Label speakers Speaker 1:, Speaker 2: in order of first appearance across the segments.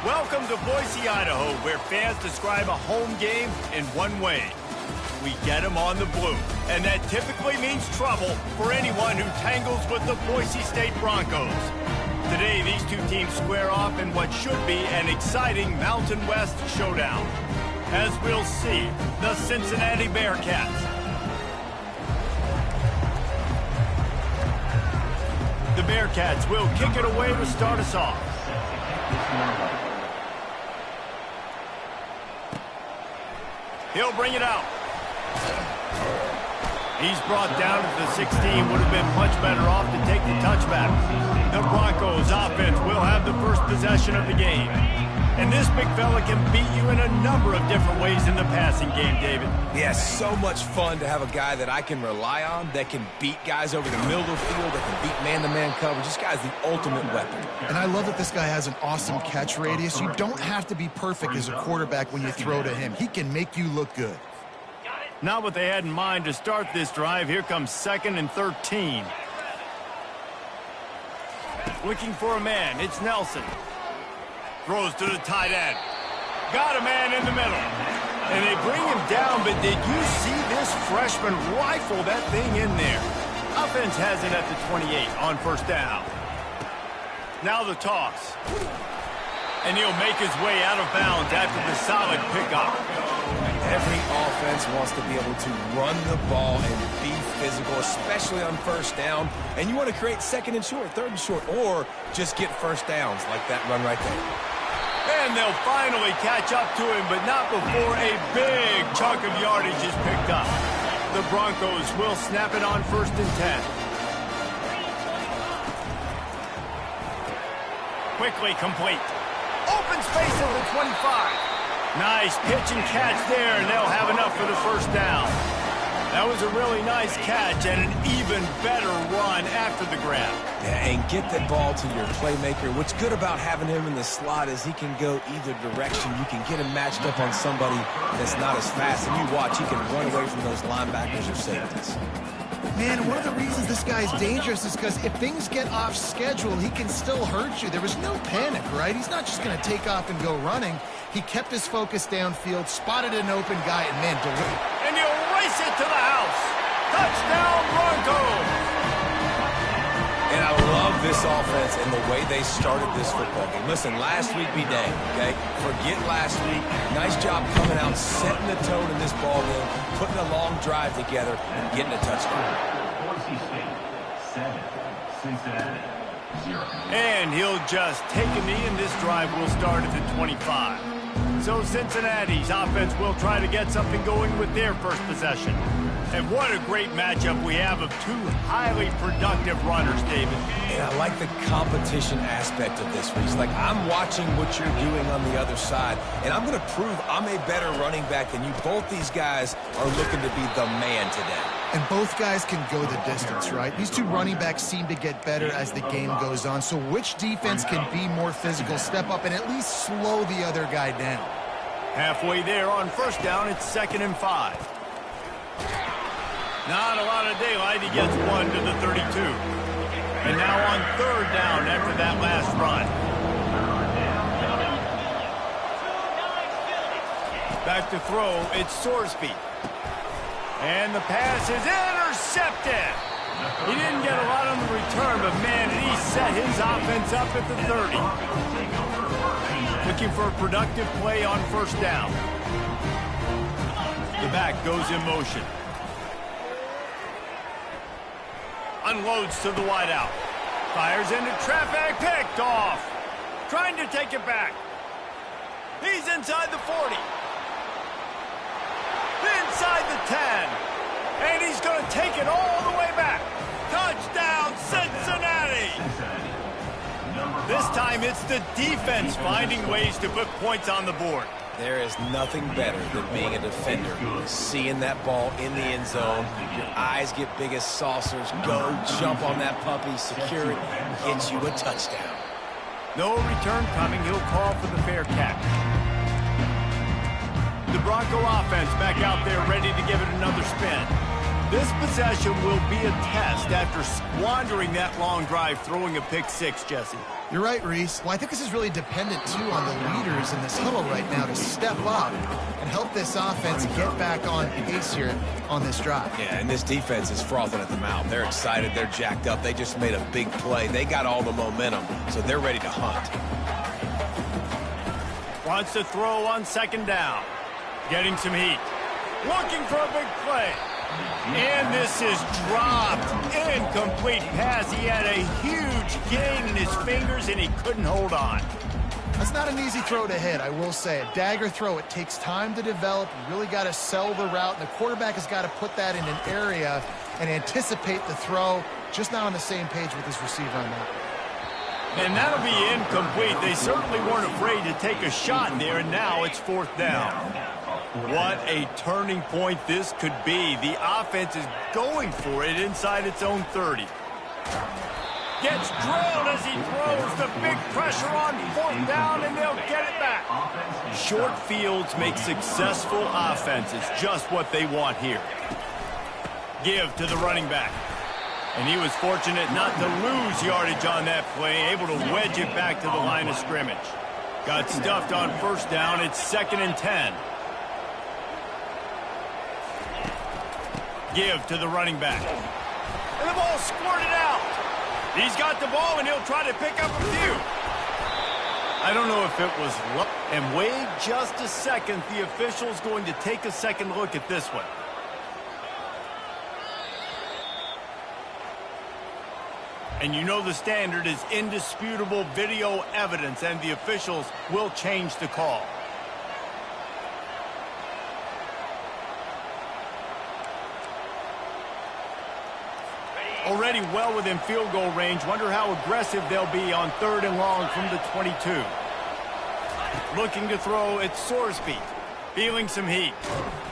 Speaker 1: Welcome to Boise, Idaho, where fans describe a home game in one way. We get them on the blue, and that typically means trouble for anyone who tangles with the Boise State Broncos. Today, these two teams square off in what should be an exciting Mountain West showdown. As we'll see, the Cincinnati Bearcats. The Bearcats will kick it away to start us off. He'll bring it out. He's brought down to the 16. Would have been much better off to take the touchback. The Broncos offense will have the first possession of the game. And this big fella can beat you in a number of different ways in the passing game, David.
Speaker 2: Yeah, so much fun to have a guy that I can rely on, that can beat guys over the middle of the field, that can beat man-to-man coverage. This guy's the ultimate weapon.
Speaker 3: And I love that this guy has an awesome catch radius. You don't have to be perfect as a quarterback when you throw to him. He can make you look good.
Speaker 1: Not what they had in mind to start this drive. Here comes 2nd and 13. Looking for a man. It's Nelson. Throws to the tight end. Got a man in the middle. And they bring him down, but did you see this freshman rifle that thing in there? Offense has it at the 28 on first down. Now the toss. And he'll make his way out of bounds after the solid pickup.
Speaker 2: Every offense wants to be able to run the ball and be physical, especially on first down. And you want to create 2nd and short, 3rd and short, or just get first downs like that run right there.
Speaker 1: And they'll finally catch up to him, but not before a big chunk of yardage is picked up. The Broncos will snap it on 1st and 10. Quickly complete. Open space at the 25. Nice pitch and catch there, and they'll have enough for the first down. That was a really nice catch and an even better run after the grab.
Speaker 2: Yeah, and get the ball to your playmaker. What's good about having him in the slot is he can go either direction. You can get him matched up on somebody that's not as fast, and you watch, he can run away from those linebackers or safeties.
Speaker 3: Man, one of the reasons this guy is dangerous is because if things get off schedule, he can still hurt you. There was no panic, right? He's not just going to take off and go running. He kept his focus downfield, spotted an open guy, and man, delivered.
Speaker 1: And he'll race it to the house. Touchdown, Broncos!
Speaker 2: And I love this offense and the way they started this football game. Listen, last week be dang, okay? Forget last week. Nice job coming out, setting the tone in this ball game, putting a long drive together, and getting a touchdown.
Speaker 4: Boise State, 7, Cincinnati, 0.
Speaker 1: And he'll just take a knee, and this drive will start at the 25. So Cincinnati's offense will try to get something going with their first possession. And what a great matchup we have of two highly productive runners, David.
Speaker 2: And I like the competition aspect of this, Reese. Like, I'm watching what you're doing on the other side, and I'm going to prove I'm a better running back than you. Both these guys are looking to be the man today.
Speaker 3: And both guys can go the distance, right? These two running backs seem to get better as the game goes on. So which defense can be more physical, step up, and at least slow the other guy down?
Speaker 1: Halfway there on first down, it's 2nd and 5. Not a lot of daylight. He gets 1 to the 32. And now on 3rd down after that last run. Back to throw, it's Sorsby. And the pass is intercepted. He didn't get a lot on the return, but man, did he set his offense up at the 30. Looking for a productive play on first down. The back goes in motion. Unloads to the wideout. Fires into traffic, picked off. Trying to take it back. He's inside the 40. Inside the 10. And he's going to take it all the way back. Touchdown, Cincinnati! This time it's the defense finding ways to put points on the board.
Speaker 2: There is nothing better than being a defender. Seeing that ball in the end zone, your eyes get big as saucers, go jump on that puppy, secure it, get you a touchdown.
Speaker 1: No return coming. He'll call for the fair catch. The Bronco offense back out there ready to give it another spin. This possession will be a test after squandering that long drive, throwing a pick six, Jesse.
Speaker 3: You're right, Reese. Well, I think this is really dependent, too, on the leaders in this huddle right now to step up and help this offense get back on pace here on this drive.
Speaker 2: Yeah, and this defense is frothing at the mouth. They're excited. They're jacked up. They just made a big play. They got all the momentum, so they're ready to hunt.
Speaker 1: Wants to throw on second down. Getting some heat. Looking for a big play. And this is dropped. Incomplete pass. He had a huge gain in his fingers, and he couldn't hold on.
Speaker 3: That's not an easy throw to hit, I will say. A dagger throw, it takes time to develop. You really got to sell the route, and the quarterback has got to put that in an area and anticipate the throw. Just not on the same page with his receiver on that.
Speaker 1: And that'll be incomplete. They certainly weren't afraid to take a shot there, and now it's fourth down. What a turning point this could be. The offense is going for it inside its own 30. Gets drilled as he throws. The big pressure on fourth down, and they'll get it back. Short fields make successful offenses just what they want here. Give to the running back. And he was fortunate not to lose yardage on that play, able to wedge it back to the line of scrimmage. Got stuffed on first down. It's 2nd and 10. Give to the running back. And the ball squirted out. He's got the ball, and he'll try to pick up a few. I don't know if it was luck. And wait just a second. The official's going to take a second look at this one. And you know the standard is indisputable video evidence, and the officials will change the call. Already well within field goal range. Wonder how aggressive they'll be on 3rd and long from the 22. Looking to throw, it's Sorsby. Feeling some heat.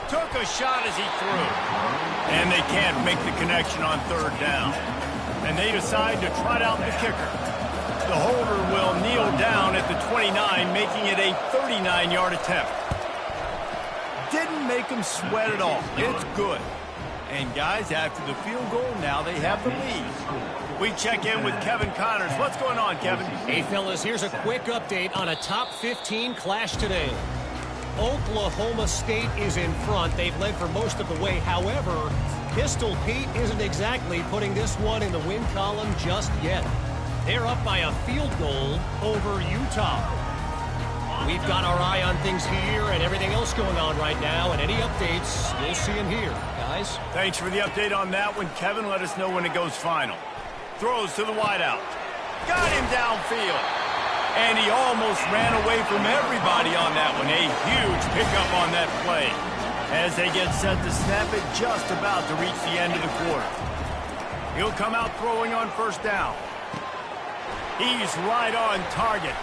Speaker 1: Took a shot as he threw. And they can't make the connection on 3rd down. And they decide to trot out the kicker. The holder will kneel down at the 29, making it a 39-yard attempt. Didn't make him sweat at all. It's good. And guys, after the field goal, now they have the lead. We check in with Kevin Connors. What's going on, Kevin?
Speaker 5: Hey, fellas, here's a quick update on a top 15 clash today. Oklahoma State is in front. They've led for most of the way. However, Pistol Pete isn't exactly putting this one in the win column just yet. They're up by a field goal over Utah. We've got our eye on things here and everything else going on right now, and any updates, we'll see them here. Guys?
Speaker 1: Thanks for the update on that one, Kevin. Let us know when it goes final. Throws to the wideout. Got him downfield. And he almost ran away from everybody on that one. A huge pickup on that play. As they get set to snap it, just about to reach the end of the quarter. He'll come out throwing on first down. He's right on target.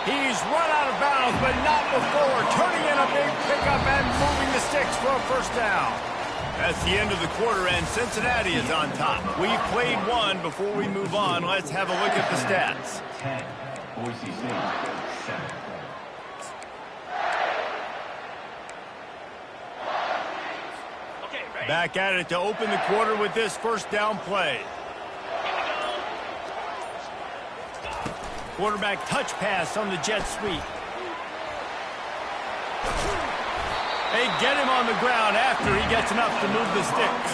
Speaker 1: He's run out of bounds, but not before. Turning in a big pickup and moving the sticks for a first down. That's the end of the quarter, and Cincinnati is on top. We've played one. Before we move on, let's have a look at the stats.
Speaker 4: 10. Boise State, 7.
Speaker 1: Back at it to open the quarter with this first down play. Quarterback touch pass on the jet sweep. They get him on the ground after he gets enough to move the sticks.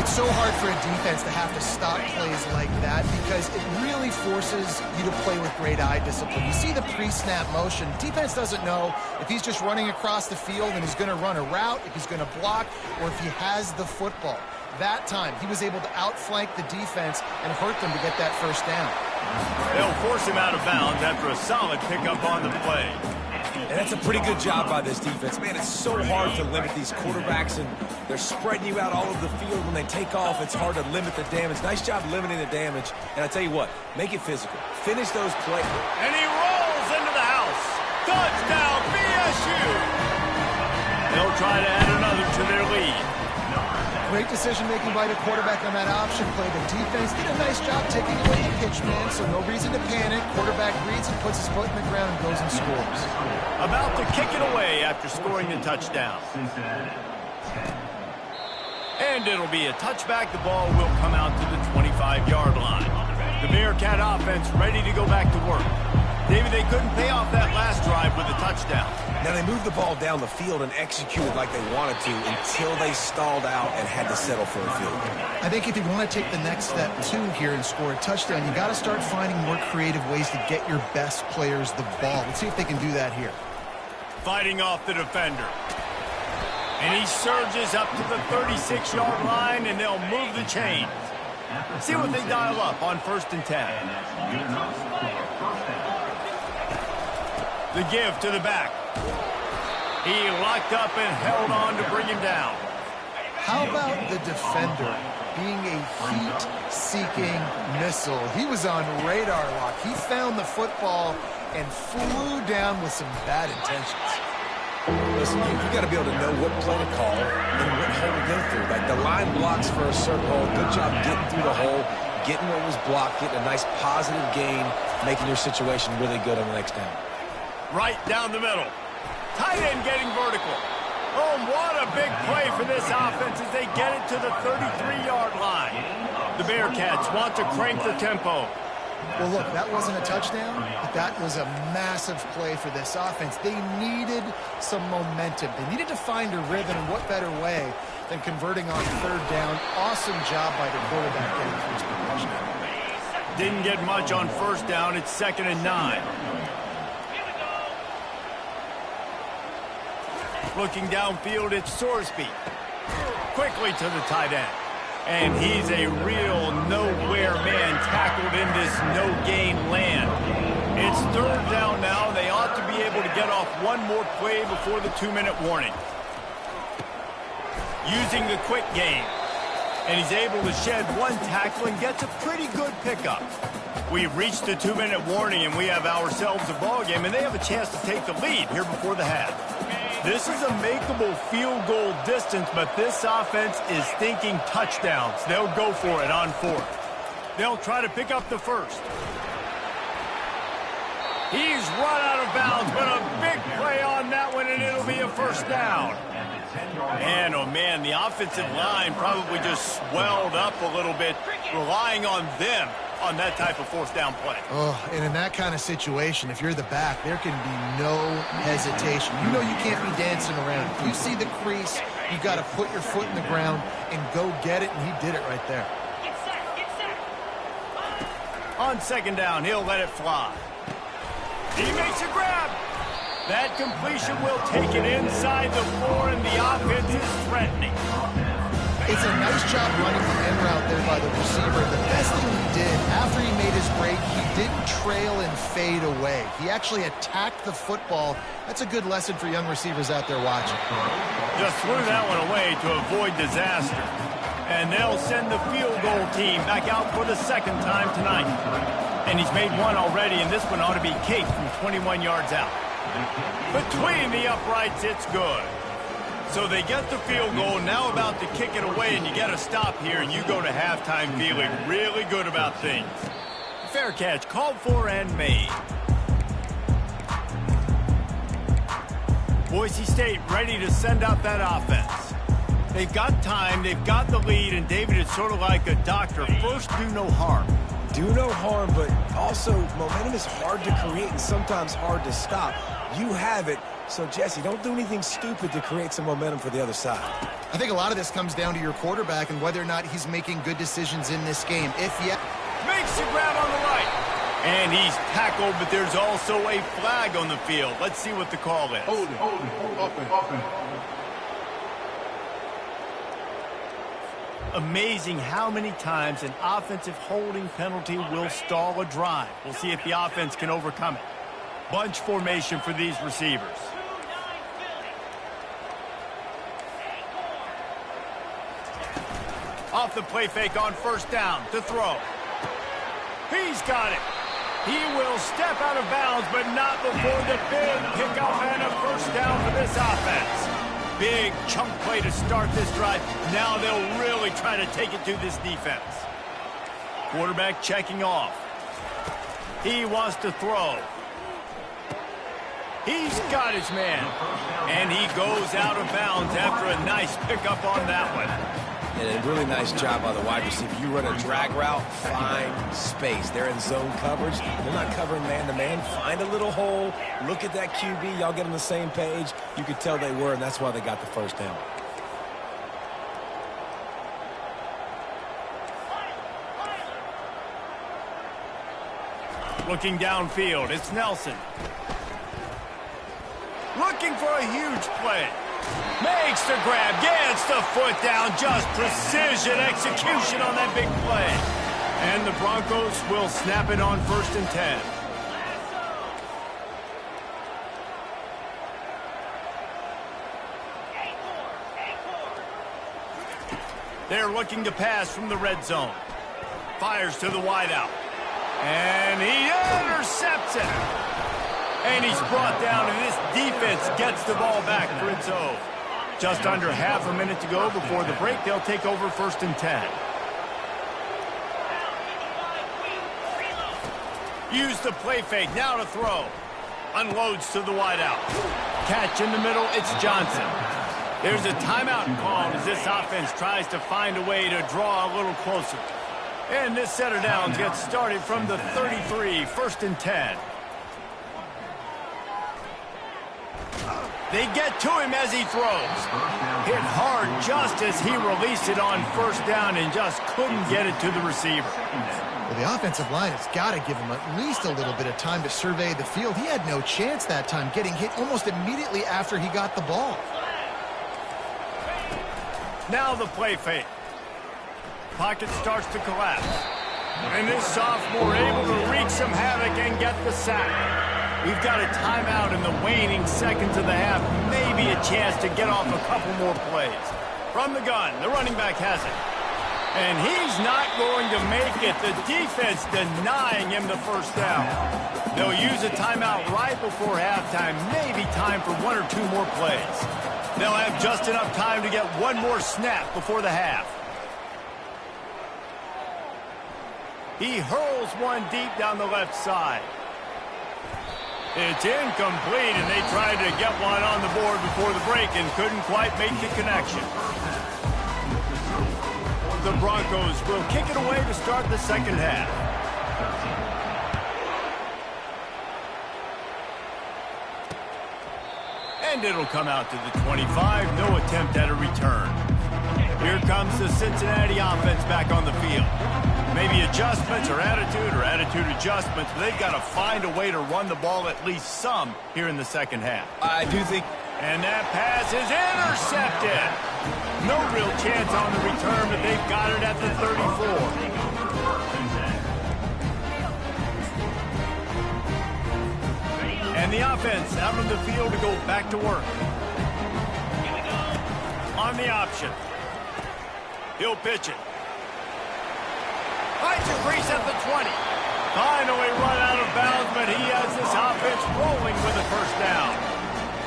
Speaker 3: It's so hard for a defense to have to stop plays like that because it really forces you to play with great eye discipline. You see the pre-snap motion. Defense doesn't know if he's just running across the field and he's going to run a route, if he's going to block, or if he has the football. That time, he was able to outflank the defense and hurt them to get that first down.
Speaker 1: They'll force him out of bounds after a solid pickup on the play.
Speaker 2: And that's a pretty good job by this defense. Man, it's so hard to limit these quarterbacks, and they're spreading you out all over the field. When they take off, it's hard to limit the damage. Nice job limiting the damage. And I tell you what, make it physical. Finish those plays.
Speaker 1: And he rolls into the house. Touchdown, BSU! They'll try to add another to their lead.
Speaker 3: Great decision-making by the quarterback on that option play. The defense did a nice job taking away the pitch man, so no reason to panic. Quarterback reads and puts his foot in the ground and goes and scores.
Speaker 1: About to kick it away after scoring the touchdown. And it'll be a touchback. The ball will come out to the 25-yard line. The Bearcat offense ready to go back to work. David, they couldn't pay off that last drive with a touchdown.
Speaker 2: Now, they moved the ball down the field and executed like they wanted to until they stalled out and had to settle for a field goal.
Speaker 3: I think if you want to take the next step, too, here and score a touchdown, you got to start finding more creative ways to get your best players the ball. Let's see if they can do that here.
Speaker 1: Fighting off the defender. And he surges up to the 36-yard line, and they'll move the chains. See what they dial up on 1st and 10. The give to the back. He locked up and held on to bring him down.
Speaker 3: How about the defender being a heat-seeking missile? He was on radar lock. He found the football and flew down with some bad intentions.
Speaker 2: Listen, you got to be able to know what play to call and what hole to go through. Like, the line blocks for a certain hole. Good job getting through the hole, getting what was blocked, getting a nice positive gain, making your situation really good on the next down.
Speaker 1: Right down the middle. Tight end getting vertical. Oh, what a big play for this offense as they get it to the 33-yard line. The Bearcats want to crank the tempo.
Speaker 3: Well, look, that wasn't a touchdown, but that was a massive play for this offense. They needed some momentum. They needed to find a rhythm, and what better way than converting on 3rd down. Awesome job by the quarterback getting through his progression.
Speaker 1: Didn't get much on 1st down. It's 2nd and 9. Looking downfield, it's Sorsby. Quickly to the tight end. And he's a real nowhere man tackled in this no-gain land. It's 3rd down now. They ought to be able to get off one more play before the 2-minute warning. Using the quick game. And he's able to shed one tackle and gets a pretty good pickup. We've reached the 2-minute warning, and we have ourselves a ball game, and they have a chance to take the lead here before the half. This is a makeable field goal distance, but this offense is thinking touchdowns. They'll go for it on 4th. They'll try to pick up the 1st. He's run out of bounds, but a big play on that one, and it'll be a 1st down. And, oh, man, the offensive line probably just swelled up a little bit, relying on them on that type of 4th down play.
Speaker 3: Oh, and in that kind of situation, if you're the back, there can be no hesitation. You know you can't be dancing around. If you see the crease, you've got to put your foot in the ground and go get it, and he did it right there.
Speaker 1: On 2nd down, he'll let it fly. He makes a grab. That completion will take it inside the 4, and the offense is threatening.
Speaker 3: It's a nice job running the end route there by the receiver. The best thing he did, after he made his break, he didn't trail and fade away. He actually attacked the football. That's a good lesson for young receivers out there watching.
Speaker 1: Just threw that one away to avoid disaster. And they'll send the field goal team back out for the 2nd time tonight. And he's made one already, and this one ought to be cake from 21 yards out. Between the uprights, it's good. So they get the field goal, now about to kick it away, and you get a stop here, and you go to halftime feeling really good about things. Fair catch, called for and made. Boise State ready to send out that offense. They've got time, they've got the lead, and David, it's sort of like a doctor. First, do no harm.
Speaker 2: Do no harm, but also momentum is hard to create and sometimes hard to stop. You have it. So, Jesse, don't do anything stupid to create some momentum for the other side.
Speaker 3: I think a lot of this comes down to your quarterback and whether or not he's making good decisions in this game. If yet,
Speaker 1: makes the grab on the right. And he's tackled, but there's also a flag on the field. Let's see what the call is.
Speaker 4: Hold it. Open.
Speaker 1: Amazing how many times an offensive holding penalty will stall a drive. We'll see if the offense can overcome it. Bunch formation for these receivers. Off the play fake on 1st down to throw. He's got it. He will step out of bounds, but not before the big pickup and a 1st down for this offense. Big chunk play to start this drive. Now they'll really try to take it to this defense. Quarterback checking off. He wants to throw. He's got his man. And he goes out of bounds after a nice pickup on that one.
Speaker 2: And a really nice job by the wide receiver. You run a drag route, find space. They're in zone coverage. They're not covering man-to-man. Find a little hole. Look at that QB. Y'all get on the same page. You could tell they were, and that's why they got the first down.
Speaker 1: Looking downfield, it's Nelson. Looking for a huge play. Makes the grab, gets the foot down, just precision execution on that big play. And the Broncos will snap it on 1st and 10. They're looking to pass from the red zone. Fires to the wideout. And he intercepts it. And he's brought down, and this defense gets the ball back for its own. Just under half a minute to go before the break. They'll take over 1st and 10. Use the play fake. Now to throw. Unloads to the wideout. Catch in the middle. It's Johnson. There's a timeout called as this offense tries to find a way to draw a little closer. And this set of downs gets started from the 33, 1st and 10. They get to him as he throws. Hit hard just as he released it on 1st down and just couldn't get it to the receiver.
Speaker 3: Well, the offensive line has got to give him at least a little bit of time to survey the field. He had no chance that time, getting hit almost immediately after he got the ball.
Speaker 1: Now the play fake. Pocket starts to collapse. And this sophomore able to wreak some havoc and get the sack. We've got a timeout in the waning seconds of the half. Maybe a chance to get off a couple more plays. From the gun, the running back has it. And he's not going to make it. The defense denying him the 1st down. They'll use a timeout right before halftime. Maybe time for 1 or 2 more plays. They'll have just enough time to get one more snap before the half. He hurls one deep down the left side. It's incomplete, and they tried to get one on the board before the break and couldn't quite make the connection. The Broncos will kick it away to start the 2nd half. And it'll come out to the 25. No attempt at a return. Here comes the Cincinnati offense back on the field. Maybe adjustments or attitude adjustments, but they've got to find a way to run the ball at least some here in the 2nd half.
Speaker 2: I do think...
Speaker 1: And that pass is intercepted. No real chance on the return, but they've got it at the 34. And the offense out on the field to go back to work. On the option. He'll pitch it. Finds a crease at the 20. Finally run out of bounds, but he has this offense rolling with a 1st down.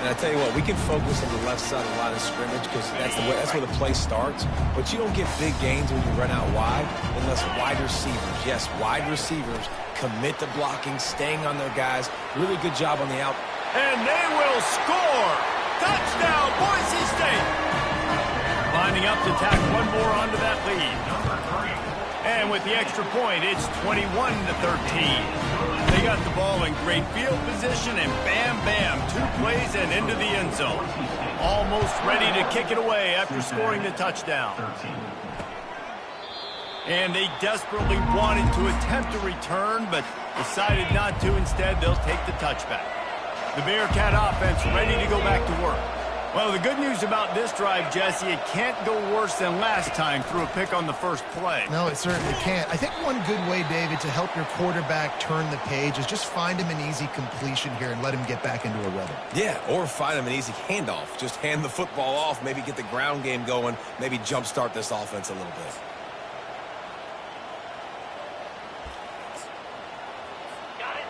Speaker 2: And I tell you what, we can focus on the left side of the line of scrimmage because that's where the play starts. But you don't get big gains when you run out wide unless wide receivers, yes, wide receivers commit to blocking, staying on their guys. Really good job on the out.
Speaker 1: And they will score. Touchdown, Boise State. Lining up to tack one more onto that lead. And with the extra point, it's 21-13. They got the ball in great field position, and bam, bam, 2 plays and into the end zone. Almost ready to kick it away after scoring the touchdown. And they desperately wanted to attempt a return, but decided not to. Instead, they'll take the touchback. The Bearcat offense ready to go back to work. Well, the good news about this drive, Jesse, it can't go worse than last time through a pick on the 1st play.
Speaker 3: No, it certainly can't. I think one good way, David, to help your quarterback turn the page is just find him an easy completion here and let him get back into a rhythm.
Speaker 2: Yeah, or find him an easy handoff. Just hand the football off, maybe get the ground game going, maybe jumpstart this offense a little bit.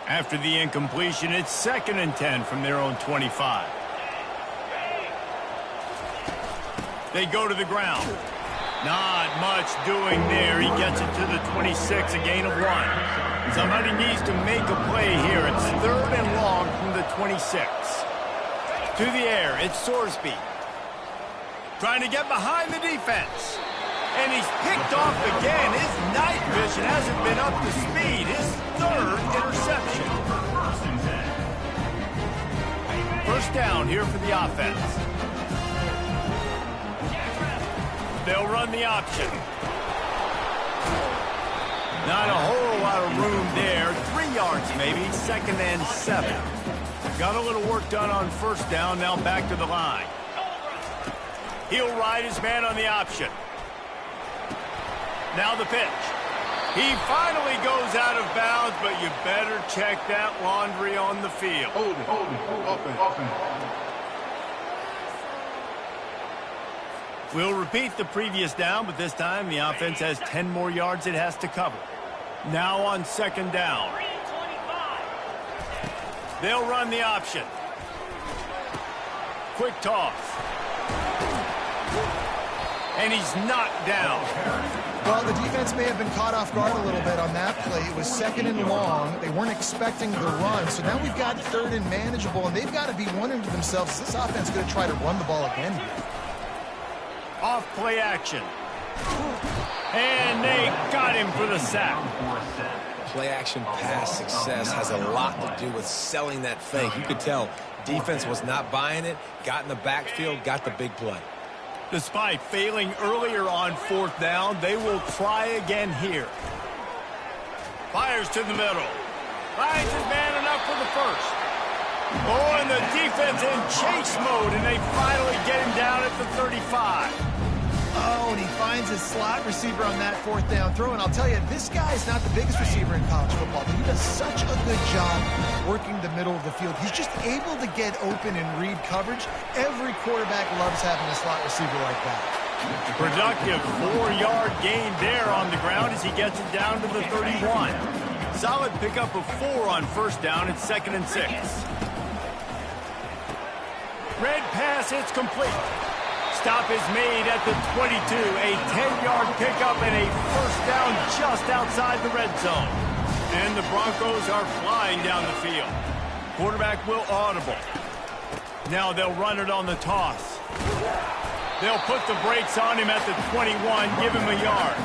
Speaker 1: After the incompletion, it's 2nd and 10 from their own 25. They go to the ground. Not much doing there. He gets it to the 26, a gain of 1. Somebody needs to make a play here. It's 3rd and long from the 26. To the air, it's Sorsby. Trying to get behind the defense. And he's picked off again. His night vision hasn't been up to speed. His third interception. First down here for the offense. They'll run the option. Not a whole lot of room there. 3 yards maybe. 2nd and 7. Got a little work done on first down. Now back to the line. He'll ride his man on the option. Now the pitch. He finally goes out of bounds, but you better check that laundry on the field.
Speaker 4: Hold it. Open.
Speaker 1: We'll repeat the previous down, but this time the offense has 10 more yards it has to cover. Now on 2nd down. They'll run the option. Quick toss. And he's knocked down.
Speaker 3: Well, the defense may have been caught off guard a little bit on that play. It was 2nd and long. They weren't expecting the run. So now we've got 3rd and manageable, and they've got to be wondering to themselves, is this offense going to try to run the ball again here?
Speaker 1: Off play action. And they got him for the sack.
Speaker 2: Play action pass success has a lot to do with selling that fake. You could tell defense was not buying it, got in the backfield, got the big play.
Speaker 1: Despite failing earlier on 4th down, they will try again here. Fires to the middle. Finds his man enough for the first. Oh, and the defense in chase mode, and they finally get him down at the 35.
Speaker 3: Oh, and he finds his slot receiver on that 4th down throw. And I'll tell you, this guy's not the biggest receiver in college football, but he does such a good job working the middle of the field. He's just able to get open and read coverage. Every quarterback loves having a slot receiver like that.
Speaker 1: Productive 4-yard gain there on the ground as he gets it down to the 31. Solid pickup of 4 on first down. It's 2nd and 6. Red pass, it's complete. Stop is made at the 22. A 10-yard pickup and a first down just outside the red zone. And the Broncos are flying down the field. Quarterback will audible. Now they'll run it on the toss. They'll put the brakes on him at the 21, give him a yard.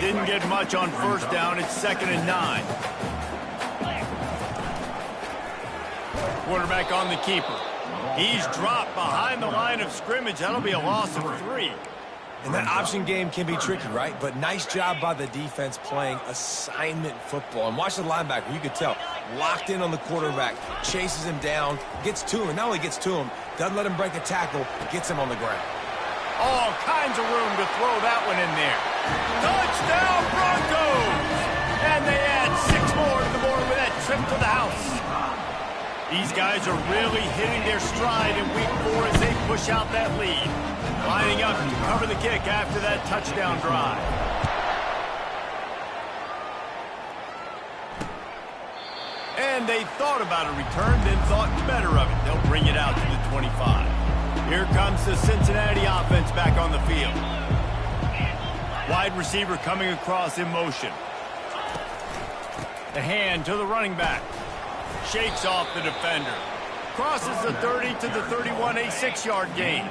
Speaker 1: Didn't get much on first down. It's 2nd and 9. Quarterback on the keeper. He's dropped behind the line of scrimmage. That'll be a loss of 3.
Speaker 2: And that option game can be tricky, right? But nice job by the defense playing assignment football. And watch the linebacker. You could tell. Locked in on the quarterback. Chases him down. Gets to him. Not only gets to him, doesn't let him break a tackle. Gets him on the ground.
Speaker 1: All kinds of room to throw that one in there. Touchdown, Broncos! And they add 6 more to the board with that trip to the house. These guys are really hitting their stride in week 4 as they push out that lead. Lining up to cover the kick after that touchdown drive. And they thought about a return, then thought better of it. They'll bring it out to the 25. Here comes the Cincinnati offense back on the field. Wide receiver coming across in motion. The hand to the running back. Shakes off the defender. Crosses the 30 to the 31, a 6-yard gain.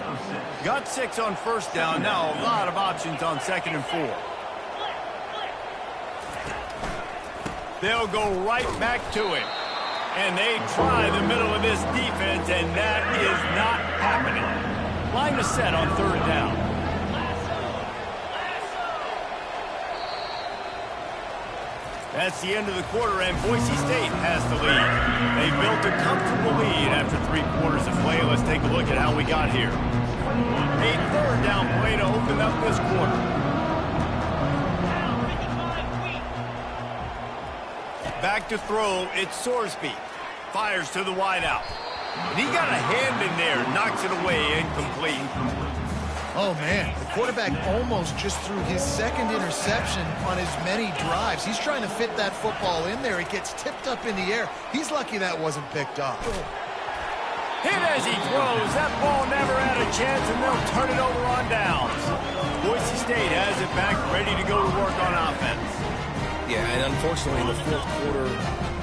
Speaker 1: Got 6 on first down. Now a lot of options on 2nd and 4. They'll go right back to him. And they try the middle of this defense, and that is not happening. Line is set on 3rd down. That's the end of the quarter, and Boise State has the lead. They built a comfortable lead after 3 quarters of play. Let's take a look at how we got here. A 3rd down play to open up this quarter. Back to throw, it's Sorsby. Fires to the wideout. And he got a hand in there, knocks it away, incomplete.
Speaker 3: Oh, man, the quarterback almost just threw his 2nd interception on as many drives. He's trying to fit that football in there. It gets tipped up in the air. He's lucky that wasn't picked off.
Speaker 1: Hit as he throws. That ball never had a chance, and they'll turn it over on downs. Boise State has it back, ready to go to work on offense.
Speaker 2: Yeah, and unfortunately in the 4th quarter,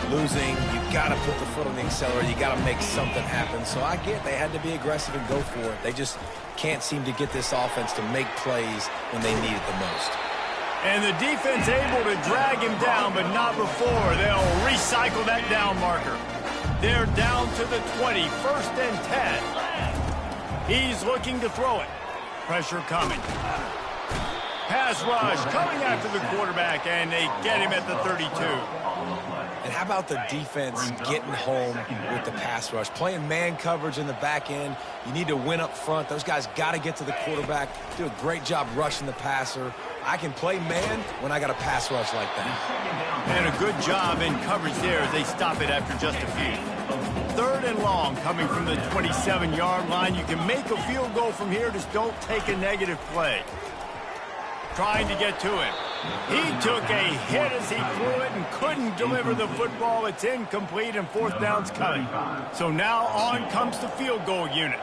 Speaker 2: losing, you got to put the foot on the accelerator. You got to make something happen. So I get they had to be aggressive and go for it. They just can't seem to get this offense to make plays when they need it the most.
Speaker 1: And the defense able to drag him down, but not before. They'll recycle that down marker. They're down to the 20, 1st and 10. He's looking to throw it. Pressure coming. Pass rush coming after the quarterback, and they get him at the 32.
Speaker 2: And how about the defense getting home with the pass rush? Playing man coverage in the back end. You need to win up front. Those guys got to get to the quarterback. Do a great job rushing the passer. I can play man when I got a pass rush like that.
Speaker 1: And a good job in coverage there as they stop it after just a few. 3rd and long coming from the 27-yard line. You can make a field goal from here. Just don't take a negative play. Trying to get to him. He took a hit as he threw it and couldn't deliver the football. It's incomplete and 4th down's coming. So now on comes the field goal unit.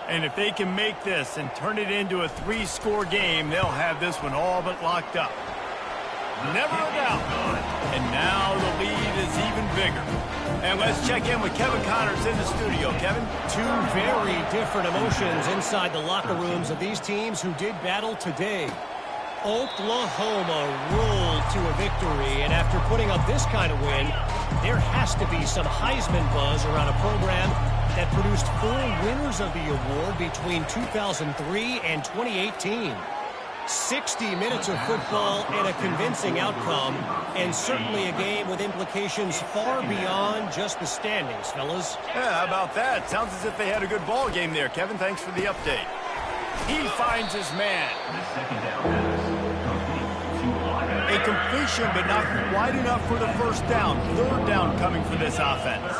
Speaker 1: And if they can make this and turn it into a 3-score game, they'll have this one all but locked up. Never a doubt. And now the lead is even bigger. And let's check in with Kevin Connors in the studio. Kevin?
Speaker 5: Two very different emotions inside the locker rooms of these teams who did battle today. Oklahoma rolled to a victory, and after putting up this kind of win, there has to be some Heisman buzz around a program that produced 4 winners of the award between 2003 and 2018. 60 minutes of football and a convincing outcome, and certainly a game with implications far beyond just the standings, fellas.
Speaker 1: Yeah, how about that? Sounds as if they had a good ball game there, Kevin. Thanks for the update. He finds his man. A completion, but not quite enough for the 1st down. 3rd down coming for this offense.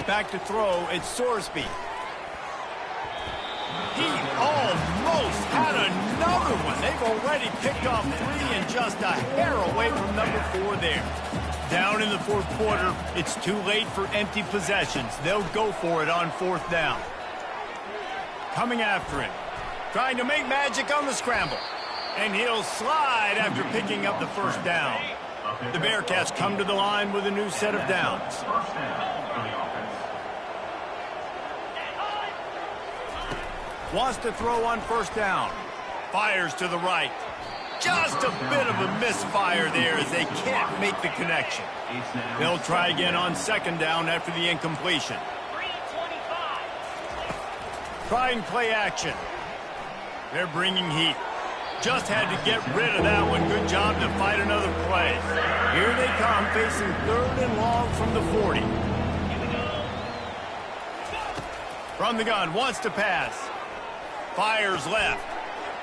Speaker 1: Back to throw, it's Sorsby. He almost had another one. They've already picked off 3 and just a hair away from number 4 there. Down in the 4th quarter, it's too late for empty possessions. They'll go for it on 4th down. Coming after him. Trying to make magic on the scramble. And he'll slide after picking up the 1st down. The Bearcats come to the line with a new set of downs. Wants to throw on 1st down. Fires to the right. Just a bit of a misfire there as they can't make the connection. They'll try again on 2nd down after the incompletion. Trying play action. They're bringing heat. Just had to get rid of that one. Good job to fight another play. Here they come, facing 3rd and long from the 40. From the gun, wants to pass. Fires left.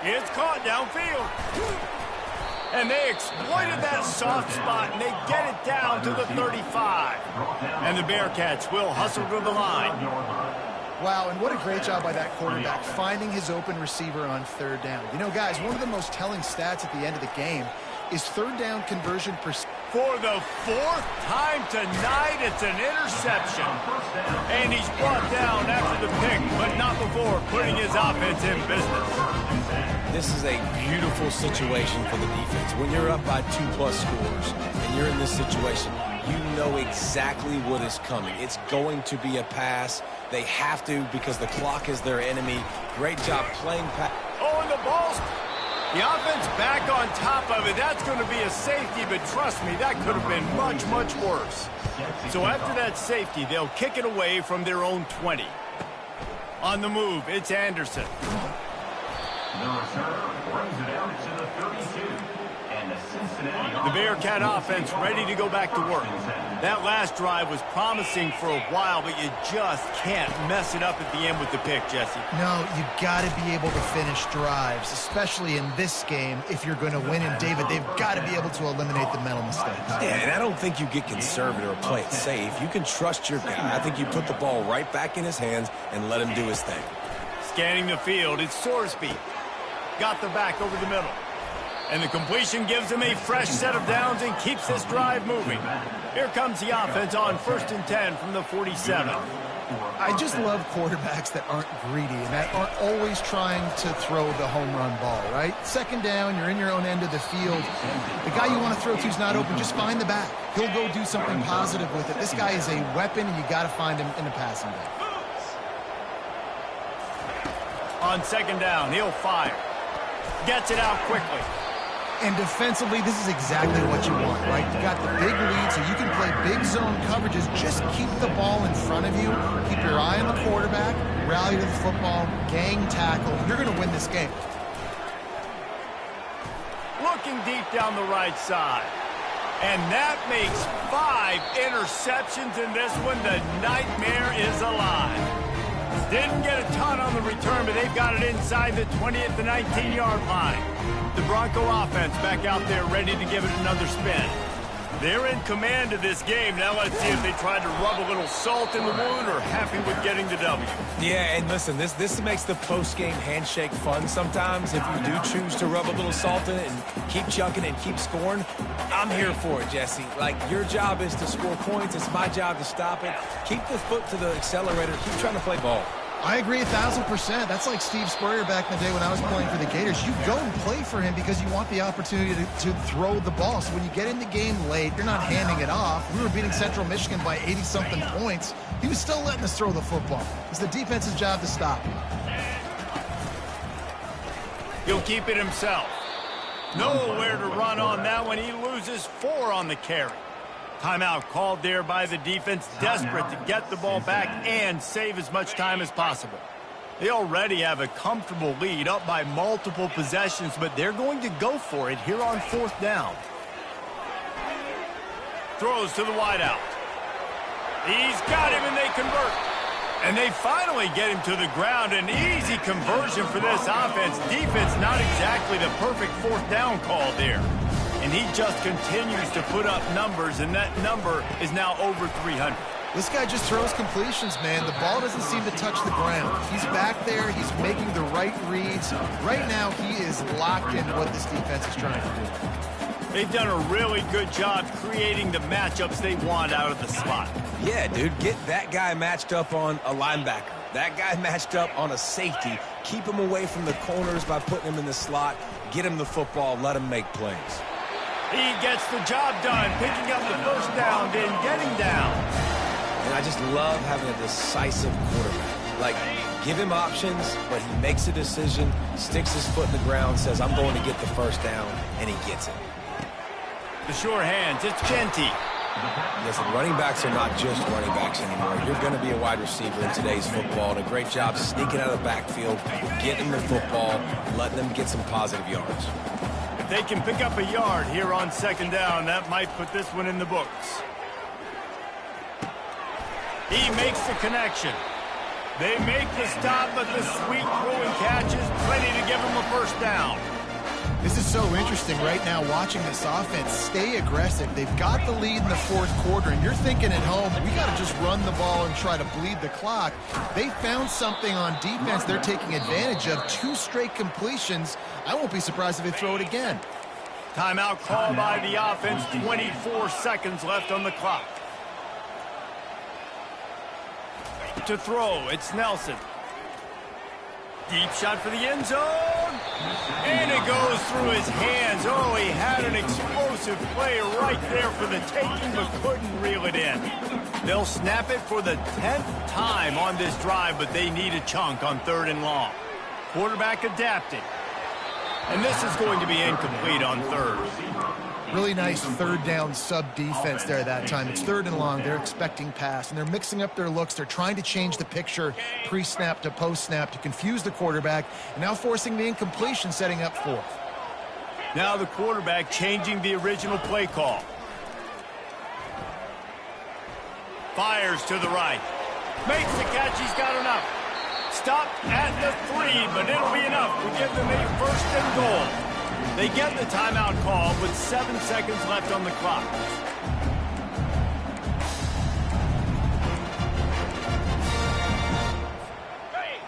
Speaker 1: It's caught downfield. And they exploited that soft spot, and they get it down to the 35. And the Bearcats will hustle to the line.
Speaker 3: Wow, and what a great job by that quarterback, finding his open receiver on 3rd down. You know, guys, one of the most telling stats at the end of the game is 3rd down conversion percent.
Speaker 1: For the 4th time tonight, it's an interception. And he's brought down after the pick, but not before putting his offense in business.
Speaker 2: This is a beautiful situation for the defense. When you're up by 2+ scores and you're in this situation, you know exactly what is coming. It's going to be a pass. They have to because the clock is their enemy. Great job playing pass.
Speaker 1: Oh, and the ball's... The offense back on top of it. That's going to be a safety, but trust me, that could have been much, much worse. So after that safety, they'll kick it away from their own 20. On the move, it's Anderson. The Bearcat offense ready to go back to work. That last drive was promising for a while, but you just can't mess it up at the end with the pick, Jesse.
Speaker 3: No, you got to be able to finish drives, especially in this game. If you're going to win, and David, they've got to be able to eliminate the mental mistakes.
Speaker 2: Yeah, and I don't think you get conservative or play it safe. You can trust your guy. I think you put the ball right back in his hands and let him do his thing.
Speaker 1: Scanning the field, it's Sorsby. Got the back over the middle. And the completion gives him a fresh set of downs and keeps this drive moving. Here comes the offense on 1st and 10 from the 47.
Speaker 3: I just love quarterbacks that aren't greedy and that aren't always trying to throw the home run ball, right? 2nd down, you're in your own end of the field. The guy you want to throw to is not open. Just find the back. He'll go do something positive with it. This guy is a weapon, and you got to find him in the passing game.
Speaker 1: On 2nd down, he'll fire. Gets it out quickly.
Speaker 3: And defensively, this is exactly what you want, right? You got the big lead, so you can play big zone coverages. Just keep the ball in front of you. Keep your eye on the quarterback. Rally to the football. Gang tackle. You're going to win this game.
Speaker 1: Looking deep down the right side. And that makes 5 interceptions in this one. The nightmare is alive. Didn't get a ton on the return, but they've got it inside the 20 at the 19-yard line. The Bronco offense back out there ready to give it another spin. They're in command of this game. Now let's see if they try to rub a little salt in the wound or happy with getting the W.
Speaker 2: Yeah, and listen, this makes the post-game handshake fun sometimes. If you do choose to rub a little salt in it and keep chucking and keep scoring, I'm here for it, Jesse. Like, your job is to score points. It's my job to stop it. Keep the foot to the accelerator. Keep trying to play ball.
Speaker 3: I agree 1,000%. That's like Steve Spurrier back in the day when I was playing for the Gators. You go and play for him because you want the opportunity to throw the ball. So when you get in the game late, you're not handing it off. We were beating Central Michigan by 80-something points. He was still letting us throw the football. It's the defense's job to stop him.
Speaker 1: He'll keep it himself. Nowhere to run on that one. He loses 4 on the carry. Timeout called there by the defense, desperate to get the ball back and save as much time as possible. They already have a comfortable lead, up by multiple possessions, but they're going to go for it here on 4th down. Throws to the wideout. He's got him, and they convert. And they finally get him to the ground. An easy conversion for this offense. Defense not exactly the perfect 4th down call there. And he just continues to put up numbers, and that number is now over 300.
Speaker 3: This guy just throws completions, man. The ball doesn't seem to touch the ground. He's back there. He's making the right reads. Right now, he is locked in what this defense is trying to do.
Speaker 1: They've done a really good job creating the matchups they want out of the slot.
Speaker 2: Yeah, dude, get that guy matched up on a linebacker. That guy matched up on a safety. Keep him away from the corners by putting him in the slot. Get him the football. Let him make plays.
Speaker 1: He gets the job done, picking up the 1st down, then getting down.
Speaker 2: And I just love having a decisive quarterback. Like, give him options, but he makes a decision, sticks his foot in the ground, says, I'm going to get the 1st down, and he gets it.
Speaker 1: The sure hands, it's Ncaa.
Speaker 2: Listen, running backs are not just running backs anymore. You're going to be a wide receiver in today's football, and a great job sneaking out of the backfield, getting the football, letting them get some positive yards.
Speaker 1: If they can pick up a yard here on 2nd down, that might put this one in the books. He makes the connection. They make the stop, but the sweet throwing catch is plenty to give him a 1st down.
Speaker 3: This is so interesting right now watching this offense stay aggressive. They've got the lead in the 4th quarter, and you're thinking at home, we got to just run the ball and try to bleed the clock. They found something on defense they're taking advantage of. 2 straight completions. I won't be surprised if they throw it again.
Speaker 1: Timeout called by the offense. 24 seconds left on the clock. To throw, it's Nelson. Deep shot for the end zone. And it goes through his hands. Oh, he had an explosive play right there for the taking, but couldn't reel it in. They'll snap it for the 10th time on this drive, but they need a chunk on 3rd and long. Quarterback adapting. And this is going to be incomplete on 3rd.
Speaker 3: Really nice 3rd down sub defense there that time. It's 3rd and long. They're expecting pass, and they're mixing up their looks. They're trying to change the picture pre-snap to post-snap to confuse the quarterback, and now forcing the incompletion, setting up 4th.
Speaker 1: Now the quarterback changing the original play call. Fires to the right. Makes the catch. He's got enough. Stopped at the 3, but it'll be enough to give them a 1st and goal. They get the timeout call with 7 seconds left on the clock.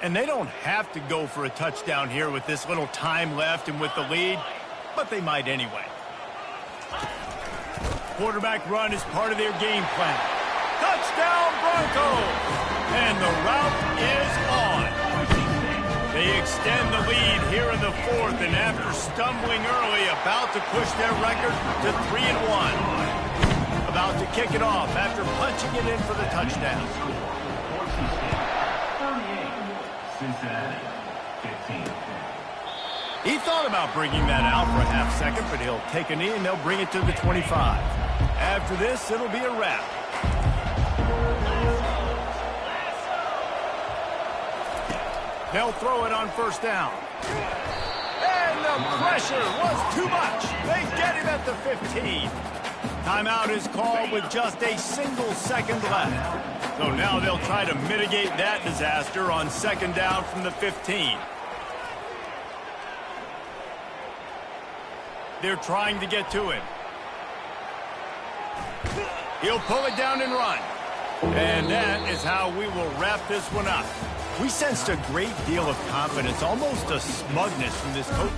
Speaker 1: And they don't have to go for a touchdown here with this little time left and with the lead. but they might anyway. Quarterback run is part of their game plan. Touchdown Broncos! And the route is on. They extend the lead here in the fourth, and after stumbling early, about to push their record to 3-1. About to kick it off after punching it in for the touchdown.
Speaker 4: Cincinnati, 15.
Speaker 1: He thought about bringing that out for a half second, but he'll take a knee and they'll bring it to the 25. After this, it'll be a wrap. They'll throw it on first down. And the pressure was too much. They get him at the 15. Timeout is called with just a single second left. So now they'll try to mitigate that disaster on second down from the 15. They're trying to get to him. He'll pull it down and run. And that is how we will wrap this one up. We sensed a great deal of confidence, almost a smugness from this coach.